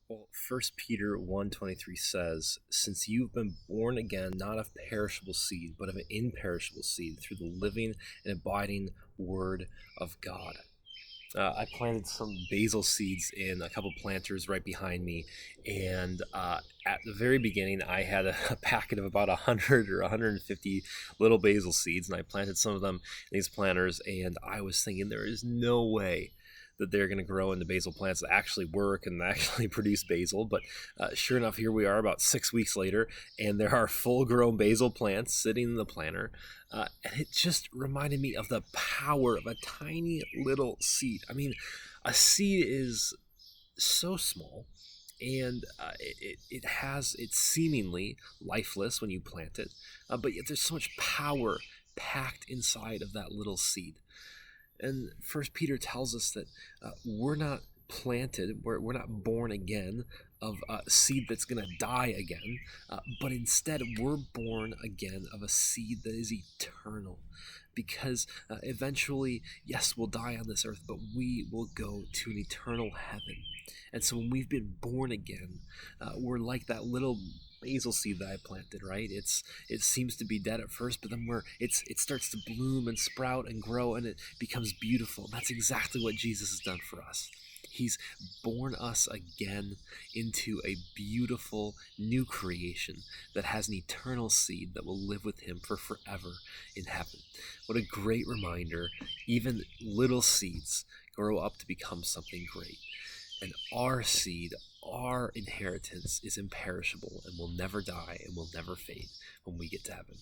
Well, First Peter 1:23 says, "Since you've been born again, not of perishable seed, but of an imperishable seed, through the living and abiding Word of God." I planted some basil seeds in a couple planters right behind me, and at the very beginning, I had a packet of about 100 or 150 little basil seeds, and I planted some of them in these planters, and I was thinking there is no way that they're going to grow into basil plants that actually work and actually produce basil. But sure enough, here we are about 6 weeks later, and there are full-grown basil plants sitting in the planter. And it just reminded me of the power of a tiny little seed. I mean, a seed is so small, and it's seemingly lifeless when you plant it, but yet there's so much power packed inside of that little seed. And First Peter tells us that we're not planted, we're not born again of a seed that's going to die again, but instead we're born again of a seed that is eternal. Because eventually, yes, we'll die on this earth, but we will go to an eternal heaven. And so when we've been born again, we're like that little basil seed that I planted, right? It seems to be dead at first, but then it starts to bloom and sprout and grow, and it becomes beautiful. That's exactly what Jesus has done for us. He's born us again into a beautiful new creation that has an eternal seed that will live with him for forever in heaven. What a great reminder. Even little seeds grow up to become something great. And our seed, our inheritance is imperishable and will never die and will never fade when we get to heaven.